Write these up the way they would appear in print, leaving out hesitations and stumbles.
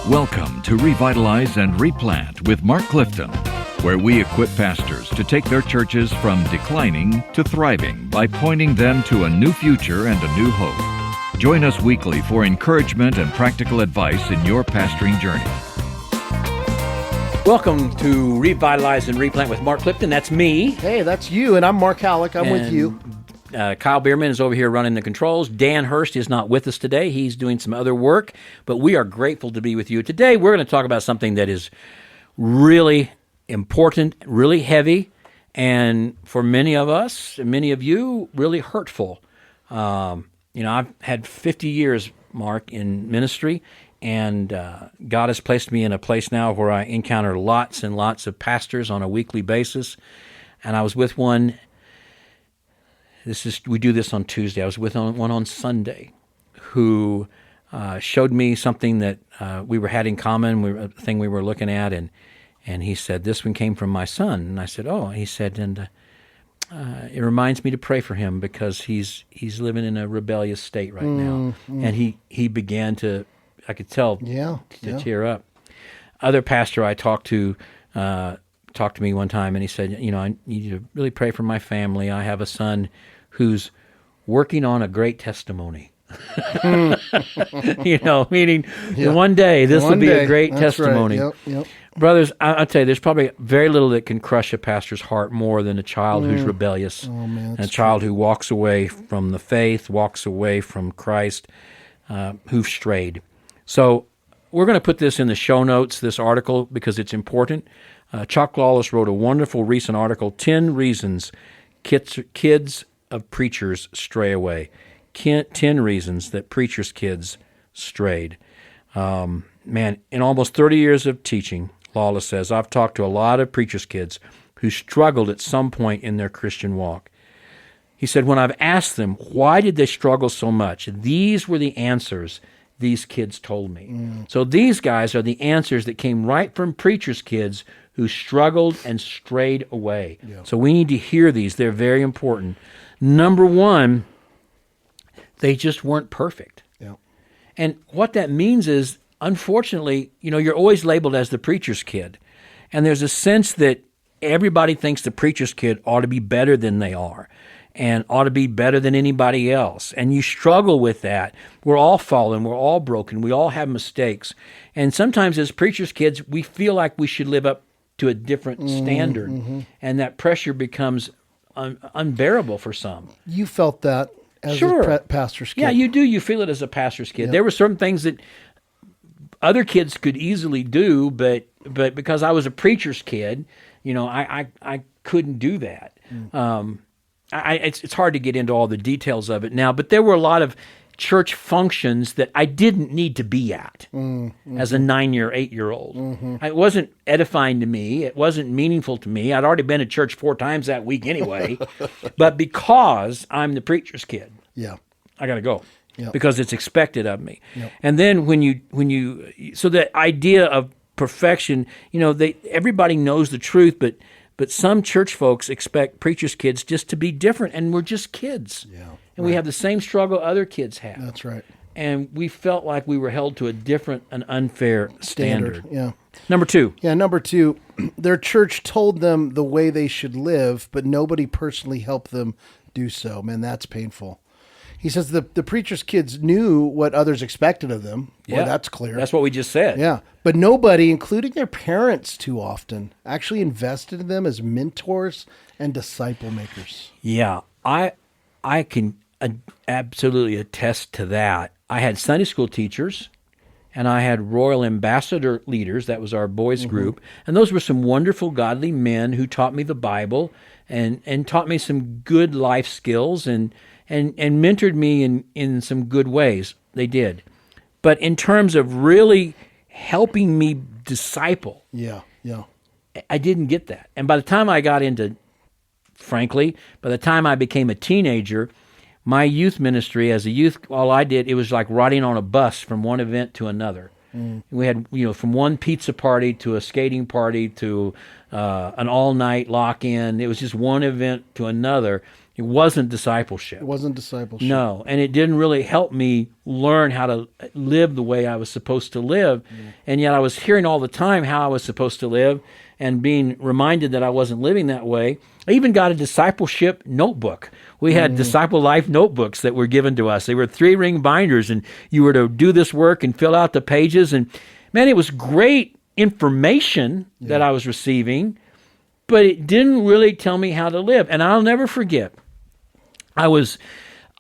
Welcome to Revitalize and Replant with Mark Clifton, where we equip pastors to take their churches from declining to thriving by pointing them to a new future and a new hope. Join us weekly for encouragement and practical advice in your pastoring journey. Welcome to Revitalize and Replant with Mark Clifton. That's me. Hey, that's you, and I'm Mark Hallock. I'm with you. Kyle Bierman is over here running the controls. Dan Hurst is not with us today. He's doing some other work, but we are grateful to be with you. Today, we're going to talk about something that is really important, really heavy, and for many of us, many of you, really hurtful. I've had 50 years, Mark, in ministry, and God has placed me in a place now where I encounter lots and lots of pastors on a weekly basis. And I was with one. We do this on Tuesday. I was with one on Sunday, who showed me something that we had in common. A thing we were looking at, and he said, "This one came from my son." And I said, "Oh." And he said, "And it reminds me to pray for him because he's living in a rebellious state right now." And he began to, I could tell, to tear up. Other pastor I talked to me one time, and he said, "I need you to really pray for my family. I have a son who's working on a great testimony." Meaning one day this will be a great testimony. Right. Yep. Brothers, I'll tell you, there's probably very little that can crush a pastor's heart more than a child who's rebellious, and a child who walks away from the faith, walks away from Christ, who've strayed. So we're going to put this in the show notes, this article, because it's important. Chuck Lawless wrote a wonderful recent article, 10 Reasons Kids of Preachers Stray Away. 10 reasons that preachers' kids strayed. In almost 30 years of teaching, Lawless says, I've talked to a lot of preachers' kids who struggled at some point in their Christian walk. He said, when I've asked them, why did they struggle so much? These were the answers these kids told me. So these guys are the answers that came right from preachers' kids who struggled and strayed away. Yeah. So we need to hear these. They're very important. Number one, they just weren't perfect. Yeah. And what that means is, unfortunately, you're always labeled as the preacher's kid. And there's a sense that everybody thinks the preacher's kid ought to be better than they are and ought to be better than anybody else. And you struggle with that. We're all fallen. We're all broken. We all have mistakes. And sometimes as preacher's kids, we feel like we should live up to a different standard. And that pressure becomes unbearable for some. You felt that as a pastor's kid. Yeah, you do. You feel it as a pastor's kid. Yep. There were certain things that other kids could easily do, but because I was a preacher's kid, I couldn't do that. It's hard to get into all the details of it now, but there were a lot of church functions that I didn't need to be at as a 8-year-old. It wasn't edifying to me. It wasn't meaningful to me. I'd already been at church 4 times that week anyway. But because I'm the preacher's kid, I got to go because it's expected of me. And then so the idea of perfection, everybody knows the truth, but some church folks expect preacher's kids just to be different, and we're just kids. And we have the same struggle other kids have. That's right. And we felt like we were held to a different and unfair standard. Yeah. Number two, their church told them the way they should live, but nobody personally helped them do so. Man, that's painful. He says the preacher's kids knew what others expected of them. Yeah, well, that's clear. That's what we just said. Yeah, but nobody, including their parents too often, actually invested in them as mentors and disciple makers. Yeah, I can absolutely attest to that. I had Sunday school teachers, and I had Royal Ambassador leaders. That was our boys group. And those were some wonderful, godly men who taught me the Bible and taught me some good life skills and mentored me in some good ways. They did. But in terms of really helping me disciple, I didn't get that. And by the time I got into, frankly, by the time I became a teenager, my youth ministry as a youth, all I did, it was like riding on a bus from one event to another. We had, from one pizza party to a skating party to an all-night lock-in. It was just one event to another. It wasn't discipleship. It wasn't discipleship. No, and it didn't really help me learn how to live the way I was supposed to live. And yet I was hearing all the time how I was supposed to live and being reminded that I wasn't living that way. I even got a discipleship notebook. We had Disciple Life notebooks that were given to us. They were 3-ring binders, and you were to do this work and fill out the pages. And man, it was great information that I was receiving, but it didn't really tell me how to live. And I'll never forget, I was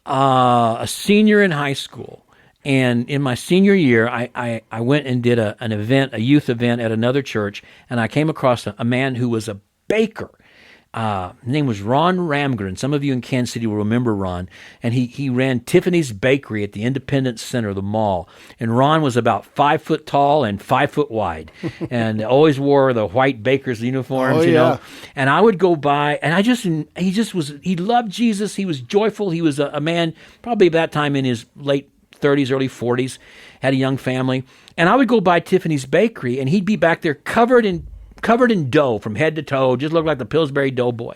a senior in high school, and in my senior year, I went and did an event, a youth event at another church, and I came across a man who was a baker. His name was Ron Ramgren. Some of you in Kansas City will remember Ron. And he ran Tiffany's Bakery at the Independence Center, the mall. And Ron was about 5 foot tall and 5 foot wide, and always wore the white baker's uniforms, you know. And I would go by, and he loved Jesus. He was joyful. He was a man probably at that time in his late 30s, early 40s, had a young family. And I would go by Tiffany's Bakery, and he'd be back there covered in dough from head to toe, just looked like the Pillsbury Doughboy.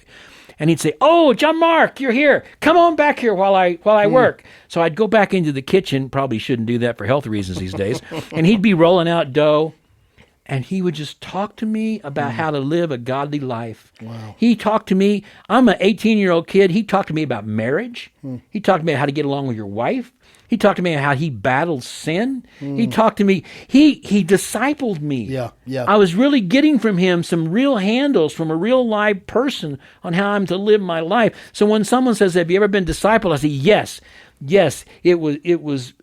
And he'd say, "Oh, John Mark, you're here. Come on back here while I work." So I'd go back into the kitchen. Probably shouldn't do that for health reasons these days. And he'd be rolling out dough, and he would just talk to me about how to live a godly life. Wow. He talked to me. I'm an 18-year-old kid. He talked to me about marriage. He talked to me about how to get along with your wife. He talked to me about how he battled sin. He talked to me. He discipled me. Yeah. I was really getting from him some real handles from a real live person on how I'm to live my life. So when someone says, "Have you ever been discipled?" I say, "Yes. Yes, it was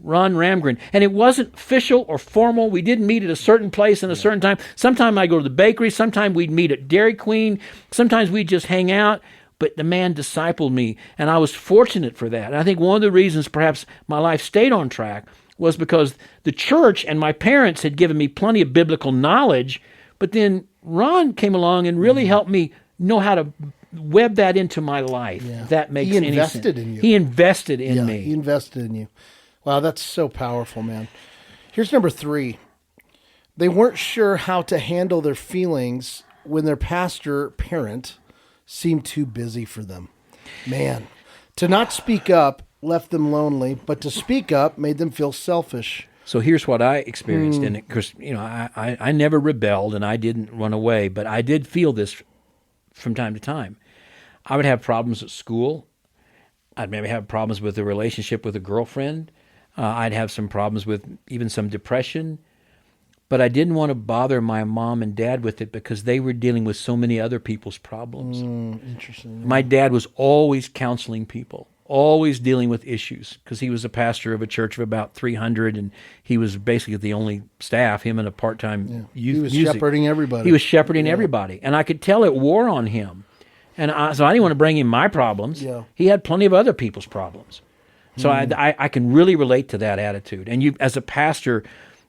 Ron Ramgren." And it wasn't official or formal. We didn't meet at a certain place and a certain time. Sometimes I'd go to the bakery. Sometimes we'd meet at Dairy Queen. Sometimes we'd just hang out. But the man discipled me, and I was fortunate for that. And I think one of the reasons perhaps my life stayed on track was because the church and my parents had given me plenty of biblical knowledge, but then Ron came along and really helped me know how to web that into my life. If that makes any sense. He invested in you. He invested in me. He invested in you. Wow, that's so powerful, man. Here's number 3. They weren't sure how to handle their feelings when their parent seemed too busy for them. Man, to not speak up left them lonely, but to speak up made them feel selfish. So here's what I experienced in it, because I never rebelled and I didn't run away, but I did feel this from time to time. I would have problems at school. I'd maybe have problems with a relationship with a girlfriend. I'd have some problems with even some depression. But I didn't want to bother my mom and dad with it because they were dealing with so many other people's problems. Interesting. My dad was always counseling people, always dealing with issues, because he was a pastor of a church of about 300, and he was basically the only staff, him and a part-time youth. He was shepherding everybody. He was shepherding everybody. And I could tell it wore on him. And so I didn't want to bring him my problems. Yeah. He had plenty of other people's problems. So I can really relate to that attitude. And you, as a pastor,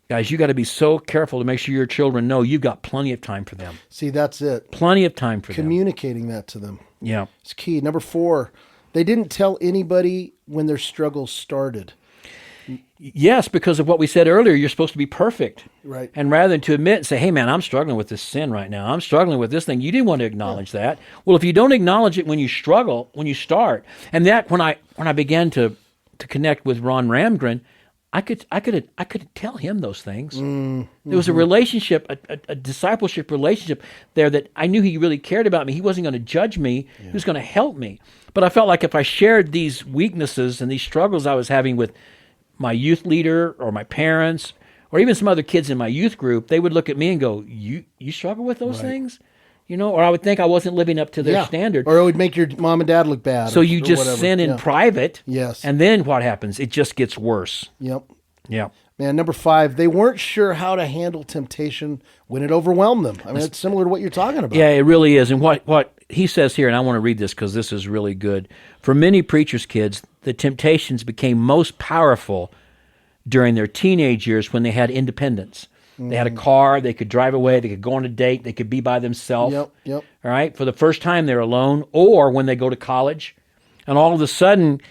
guys, you got to be so careful to make sure your children know you've got plenty of time for them. See, that's it. Plenty of time for Communicating that to them. Yeah. It's key. Number 4, they didn't tell anybody when their struggles started. Yes, because of what we said earlier, you're supposed to be perfect. Right. And rather than to admit and say, "Hey, man, I'm struggling with this sin right now. I'm struggling with this thing." You didn't want to acknowledge that. Well, if you don't acknowledge it when you struggle, when you start, and that when I began to connect with Ron Ramgren, I could tell him those things. There was a relationship, a discipleship relationship there that I knew he really cared about me. He wasn't going to judge me. He was going to help me. But I felt like if I shared these weaknesses and these struggles I was having with my youth leader or my parents or even some other kids in my youth group, they would look at me and go, you struggle with those things? Or I would think I wasn't living up to their standard. Or it would make your mom and dad look bad. So you just sin in private. Yes. And then what happens? It just gets worse. Yep. Yeah. Man, number 5, they weren't sure how to handle temptation when it overwhelmed them. I mean, it's similar to what you're talking about. Yeah, it really is. And what he says here, and I want to read this because this is really good. For many preachers' kids, the temptations became most powerful during their teenage years when they had independence. They had a car, they could drive away, they could go on a date, they could be by themselves. Yep. All right? For the first time, they're alone, or when they go to college. And all of a sudden,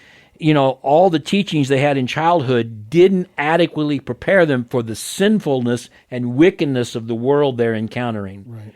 all the teachings they had in childhood didn't adequately prepare them for the sinfulness and wickedness of the world they're encountering. Right.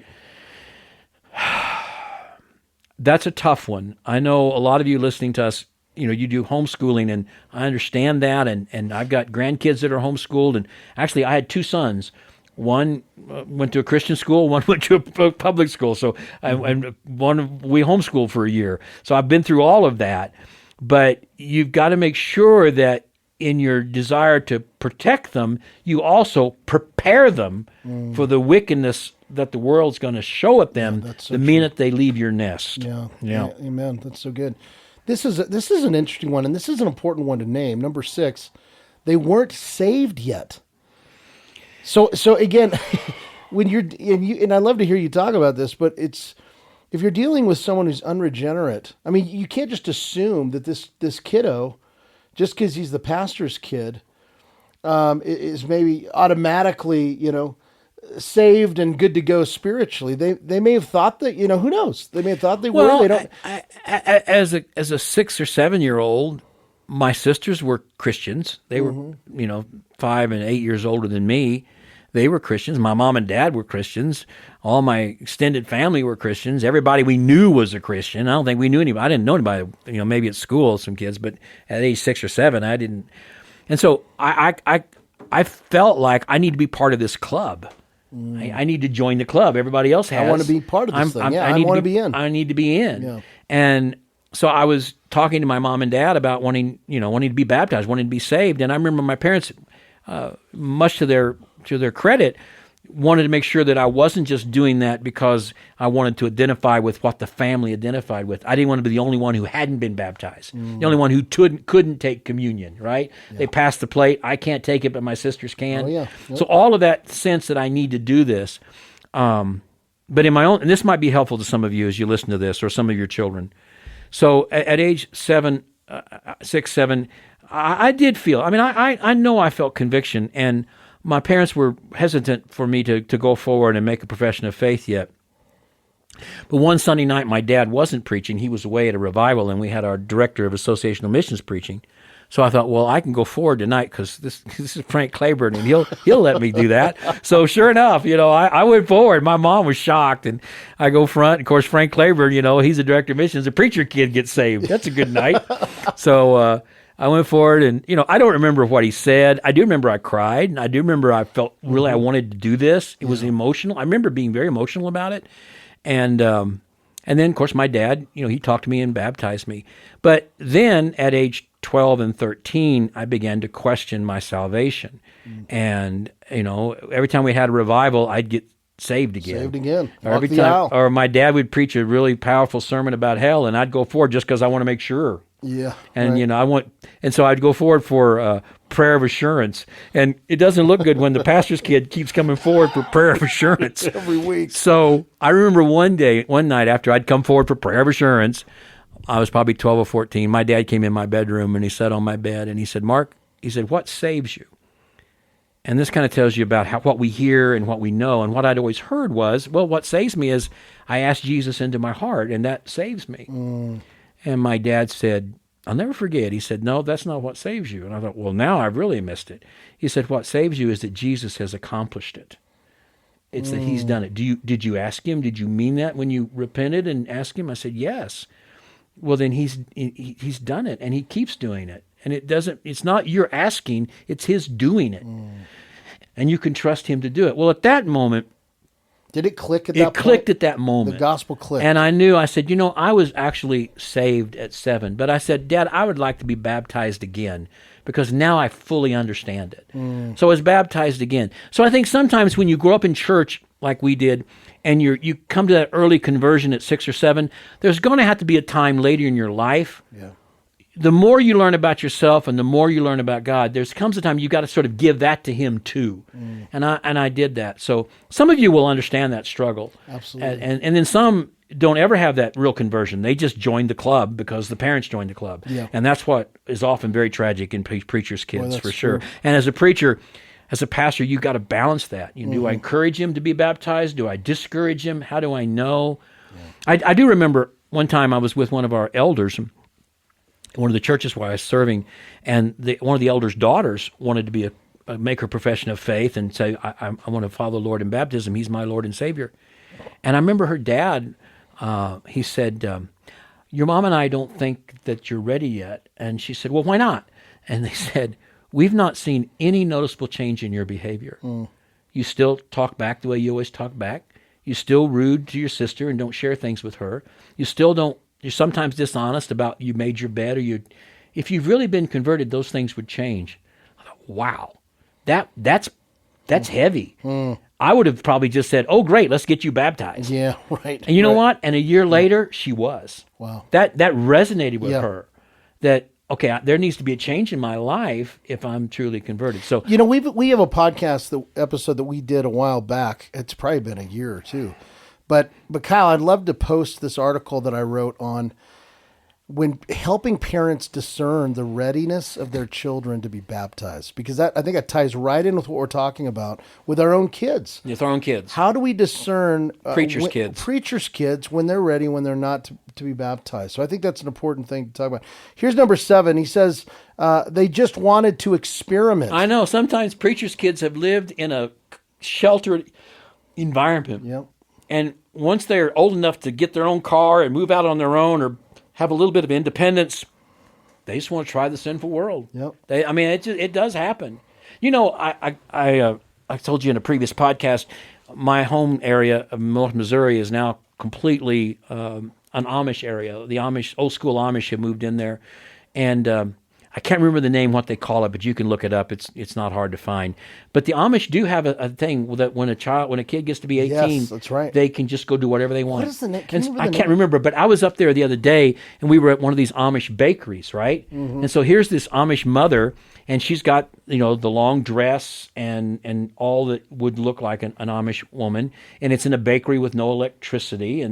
that's a tough one. I know a lot of you listening to us, you do homeschooling, and I understand that, and I've got grandkids that are homeschooled, and actually I had two sons. One went to a Christian school, one went to a public school, so and we homeschooled for a year. So I've been through all of that, but you've got to make sure that in your desire to protect them, you also prepare them for the wickedness that the world's going to show at them the minute they leave your nest. Yeah. Amen. That's so good. This is an interesting one, and this is an important one to name. Number 6, they weren't saved yet. So again, when and I love to hear you talk about this, but if you're dealing with someone who's unregenerate, I mean, you can't just assume that this kiddo, just because he's the pastor's kid, is maybe automatically, saved and good to go spiritually. They may have thought that, who knows? They may have thought they were. They don't. As a 6 or 7 year old, my sisters were Christians. They were, 5 and 8 years older than me. They were Christians. My mom and dad were Christians. All my extended family were Christians. Everybody we knew was a Christian. I don't think we knew anybody. I didn't know anybody, maybe at school, some kids, but at age 6 or 7, I didn't. And so I felt like I need to be part of this club. I need to join the club. Everybody else has. I want to be part of this thing. I want to be in. I need to be in. Yeah. And so I was talking to my mom and dad about wanting to be baptized, wanting to be saved. And I remember my parents, much to their credit, wanted to make sure that I wasn't just doing that because I wanted to identify with what the family identified with. I didn't want to be the only one who hadn't been baptized, the only one who couldn't take communion, right? Yeah. They passed the plate. I can't take it, but my sisters can. Oh, yeah. Yep. So all of that sense that I need to do this, but in my own, and this might be helpful to some of you as you listen to this, or some of your children. So at age 6, 7, I did feel, I know I felt conviction, and my parents were hesitant for me to go forward and make a profession of faith yet. But one Sunday night, my dad wasn't preaching. He was away at a revival, and we had our director of associational missions preaching. So I thought, well, I can go forward tonight because this is Frank Claiborne, and he'll let me do that. So sure enough, I went forward. My mom was shocked, and I go front. Of course, Frank Claiborne, he's the director of missions. A preacher kid gets saved. That's a good night. So I went forward, and I don't remember what he said. I do remember I cried, and I do remember I felt really I wanted to do this. It was emotional. I remember being very emotional about it, and then of course my dad, he talked to me and baptized me. But then at age 12 and 13, I began to question my salvation, and every time we had a revival, I'd get saved again. Or every time, or my dad would preach a really powerful sermon about hell, and I'd go forward just because I want to make sure. Yeah, and right. And so I'd go forward for prayer of assurance, and it doesn't look good when the pastor's kid keeps coming forward for prayer of assurance every week. So I remember one night after I'd come forward for prayer of assurance, I was probably 12 or 14. My dad came in my bedroom, and he sat on my bed, and he said, "Mark," he said, "what saves you?" And this kind of tells you about what we hear and what we know. And what I'd always heard was, well, what saves me is I ask Jesus into my heart, and that saves me. And my dad said, I'll never forget, he said, "No, that's not what saves you." And I thought, well, now I've really missed it. He said, "What saves you is that Jesus has accomplished it. It's that he's done it." Did you ask him? Did you mean that when you repented and asked him? I said, yes. Well, then he's done it, and he keeps doing it. And it's not your asking, it's his doing it. And you can trust him to do it. Well, at that moment, did it click at that point? It clicked at that moment. The gospel clicked. And I knew, I said, I was actually saved at 7. But I said, Dad, I would like to be baptized again because now I fully understand it. So I was baptized again. So I think sometimes when you grow up in church like we did, and you come to that early conversion at 6 or 7, there's going to have to be a time later in your life. Yeah. The more you learn about yourself and the more you learn about God, there comes a time you got to sort of give that to him too. And I did that. So some of you will understand that struggle. Absolutely. And then some don't ever have that real conversion. They just joined the club because the parents joined the club. Yeah. And that's what is often very tragic in preachers' kids, for sure. True. And as a preacher, as a pastor, you got to balance that. Do I encourage him to be baptized? Do I discourage him? How do I know? Yeah. I do remember one time I was with one of our elders, one of the churches where I was serving, and one of the elders' daughters wanted to be make her profession of faith and say, I want to follow the Lord in baptism. He's my Lord and Savior. And I remember her dad he said, your mom and I don't think that you're ready yet. And she said, well, why not? And they said, we've not seen any noticeable change in your behavior. You still talk back the way you always talk back. You're still rude to your sister and don't share things with her. You're sometimes dishonest about you made your bed, or if you've really been converted, those things would change. I thought, wow, that's heavy. I would have probably just said, oh, great, let's get you baptized. Yeah, right. And you know what? And a year later, she was. Wow. That resonated with her. That, okay, there needs to be a change in my life if I'm truly converted. So, we have a podcast episode that we did a while back. It's probably been a year or two. But Kyle, I'd love to post this article that I wrote on when helping parents discern the readiness of their children to be baptized, because I think it ties right in with what we're talking about with our own kids. With our own kids. How do we discern preachers' kids when they're ready, when they're not to be baptized? So I think that's an important thing to talk about. Here's number 7. He says they just wanted to experiment. I know. Sometimes preachers' kids have lived in a sheltered environment. Yep. And once they're old enough to get their own car and move out on their own, or have a little bit of independence, they just want to try the sinful world. Yep. It does happen. I told you in a previous podcast, my home area of North Missouri is now completely an Amish area. The old school Amish have moved in there, and I can't remember the name, what they call it, but you can look it up. It's not hard to find. But the Amish do have a thing that when a kid gets to be 18, yes, that's right, they can just go do whatever they want. What is the name? I can't remember, but I was up there the other day, and we were at one of these Amish bakeries, right? Mm-hmm. And so here's this Amish mother, and she's got the long dress and all that would look like an Amish woman, and it's in a bakery with no electricity.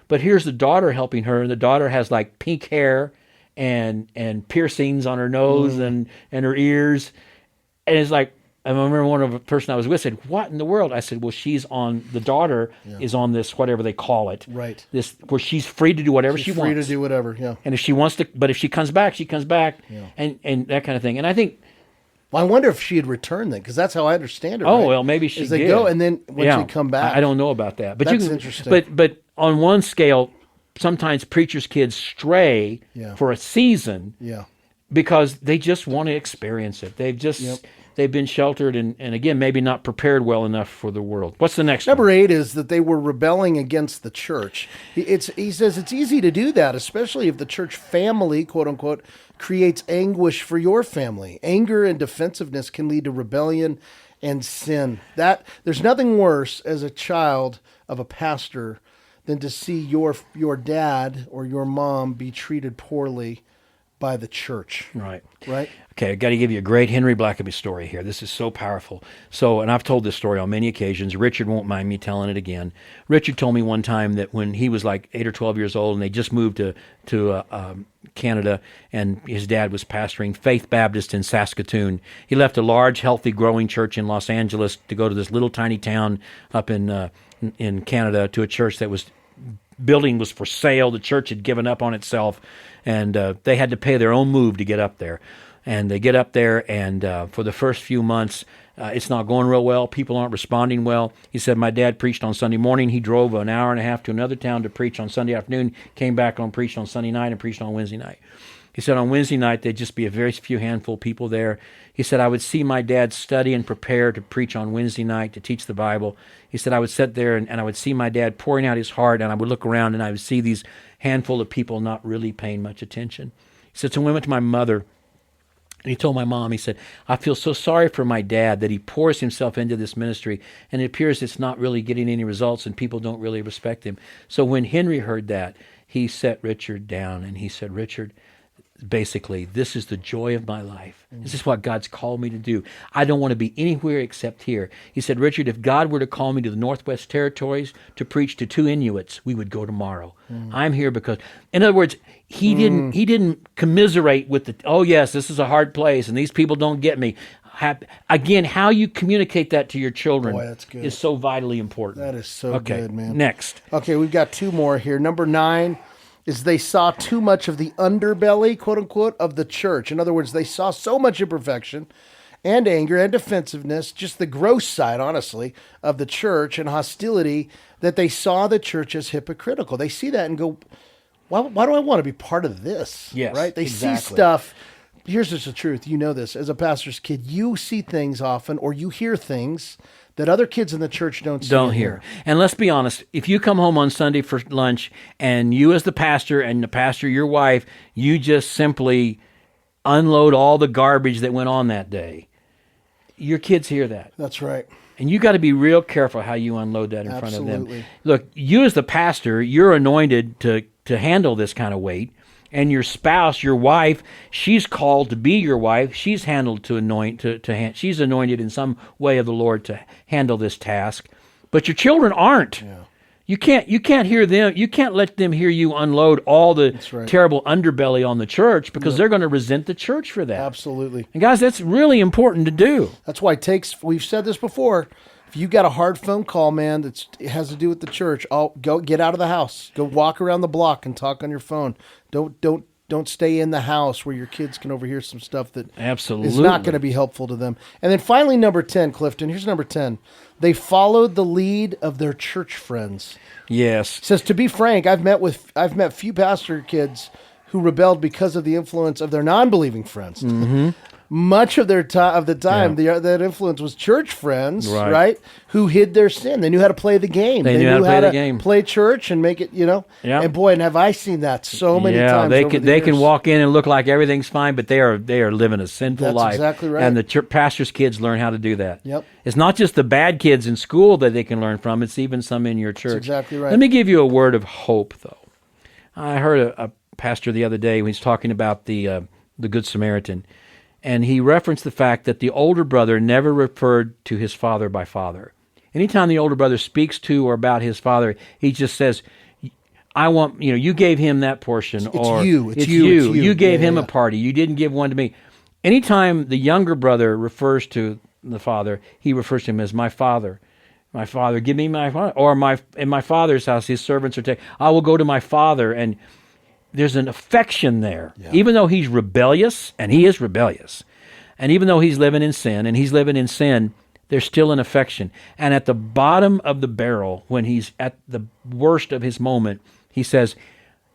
But here's the daughter helping her, and the daughter has like pink hair and piercings on her nose and her ears. And it's like, I remember one of the person I was with said, what in the world? I said, well, the daughter is on this, whatever they call it. Right. This, where she's free to do whatever she wants. Free to do whatever, yeah. And if she wants to, but if she comes back, she comes back, and that kind of thing. And I think, well, I wonder if she had returned then, because that's how I understand it. Oh, right? well, maybe she did. They go, and then when she come back. I don't know about that. But that's interesting. But on one scale, sometimes preachers' kids stray for a season because they just want to experience it. They've been sheltered and again, maybe not prepared well enough for the world. What's the next Number one? 8 is that they were rebelling against the church. He says it's easy to do that, especially if the church family, quote unquote, creates anguish for your family. Anger and defensiveness can lead to rebellion and sin. There's nothing worse as a child of a pastor than to see your dad or your mom be treated poorly by the church. Right. Okay, I got to give you a great Henry Blackaby story here. This is so powerful. So, and I've told this story on many occasions. Richard won't mind me telling it again. Richard told me one time that when he was like 8 or 12 years old and they just moved to Canada, and his dad was pastoring Faith Baptist in Saskatoon. He left a large, healthy, growing church in Los Angeles to go to this little tiny town up in Canada to a church that was building was for sale. The church had given up on itself, and they had to pay their own move to get up there. And they get up there, and for the first few months, it's not going real well. People aren't responding well. He said, my dad preached on Sunday morning. He drove an hour and a half to another town to preach on Sunday afternoon, came back on, preached on Sunday night, and preached on Wednesday night. He said on Wednesday night, there'd just be a very few handful of people there. He said, I would see my dad study and prepare to preach on Wednesday night, to teach the Bible. He said, I would sit there and I would see my dad pouring out his heart, and I would look around and I would see these handful of people not really paying much attention. He said, so we went to my mother, and he told my mom, he said, I feel so sorry for my dad that he pours himself into this ministry, and it appears it's not really getting any results and people don't really respect him. So when Henry heard that, he set Richard down and he said, Richard, basically, this is the joy of my life. This is what God's called me to do. I don't want to be anywhere except here. He said, Richard, if God were to call me to the Northwest Territories to preach to 2 Inuits, we would go tomorrow. I'm here because, in other words, he didn't commiserate with oh yes, this is a hard place and these people don't get me. Again, how you communicate that to your children is so vitally important. That is so good, man. Next. Okay, we've got 2 more here. Number 9 is they saw too much of the underbelly, quote unquote, of the church. In other words, they saw so much imperfection and anger and defensiveness, just the gross side, honestly, of the church and hostility, that they saw the church as hypocritical. They see that and go, why do I want to be part of this? Yes, right? They see stuff. Here's just the truth. You know this. As a pastor's kid, you see things often, or you hear things that other kids in the church don't hear. And let's be honest, if you come home on Sunday for lunch and you as the pastor and the pastor, your wife, you just simply unload all the garbage that went on that day, your kids hear that. That's right. And you got to be real careful how you unload that in Absolutely. front of them. Look, you as the pastor, you're anointed to handle this kind of weight. And your spouse, your wife, she's called to be your wife. She's handled to anoint she's anointed in some way of the Lord to handle this task. But your children aren't. Yeah. You can't hear them. You can't let them hear you unload all the terrible underbelly on the church, because they're going to resent the church for that. Absolutely. And guys, that's really important to do. That's why we've said this before. If you got a hard phone call, man, it has to do with the church, go get out of the house. Go walk around the block and talk on your phone. Don't stay in the house where your kids can overhear some stuff that is not going to be helpful to them. And then finally, number 10, Clifton. Here's number 10. They followed the lead of their church friends. Yes. It says, to be frank, I've met few pastor kids who rebelled because of the influence of their non-believing friends. Mm-hmm. Much of their time, that influence was church friends, right? Who hid their sin. They knew how to play the game. They knew how to play church and make it, Yeah. And boy, and have I seen that so many times. They can walk in and look like everything's fine, but they are living a sinful life. That's exactly right. And the pastor's kids learn how to do that. Yep. It's not just the bad kids in school that they can learn from. It's even some in your church. That's exactly right. Let me give you a word of hope, though. I heard a pastor the other day when he's talking about the Good Samaritan. And he referenced the fact that the older brother never referred to his father by father. Anytime the older brother speaks to or about his father, he just says, I want, you gave him that portion. It's you. You gave him a party. You didn't give one to me. Anytime the younger brother refers to the father, he refers to him as my father. My father, give me my father. Or in my father's house, his servants are taken. I will go to my father. And there's an affection there. Yeah. Even though he's rebellious, and he is rebellious, and even though he's living in sin, there's still an affection. And at the bottom of the barrel, when he's at the worst of his moment, he says,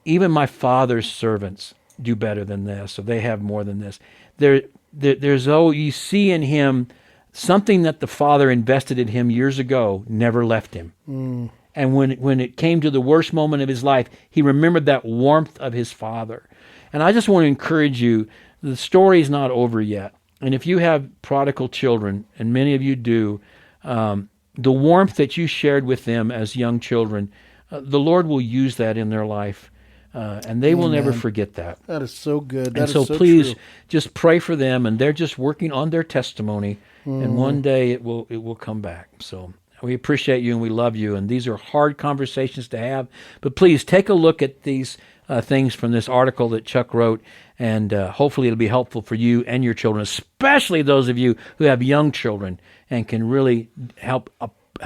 even my father's servants do better than this, or they have more than this. There's you see in him something that the father invested in him years ago never left him. Mm. And when it came to the worst moment of his life, he remembered that warmth of his father. And I just want to encourage you, the story's not over yet. And if you have prodigal children, and many of you do, the warmth that you shared with them as young children, the Lord will use that in their life. And they will never forget that. That is so good. And so please just pray for them, and they're just working on their testimony, and one day it will come back. So we appreciate you and we love you, and these are hard conversations to have. But please take a look at these things from this article that Chuck wrote, and hopefully it'll be helpful for you and your children, especially those of you who have young children, and can really help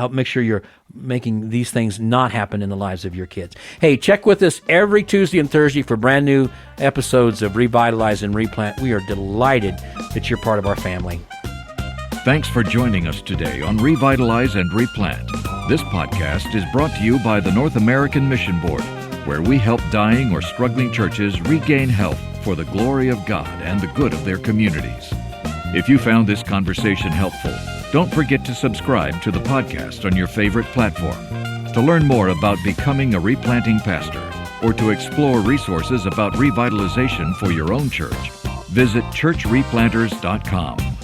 make sure you're making these things not happen in the lives of your kids. Hey, check with us every Tuesday and Thursday for brand new episodes of Revitalize and Replant. We are delighted that you're part of our family. Thanks for joining us today on Revitalize and Replant. This podcast is brought to you by the North American Mission Board, where we help dying or struggling churches regain health for the glory of God and the good of their communities. If you found this conversation helpful, don't forget to subscribe to the podcast on your favorite platform. To learn more about becoming a replanting pastor or to explore resources about revitalization for your own church, visit churchreplanters.com.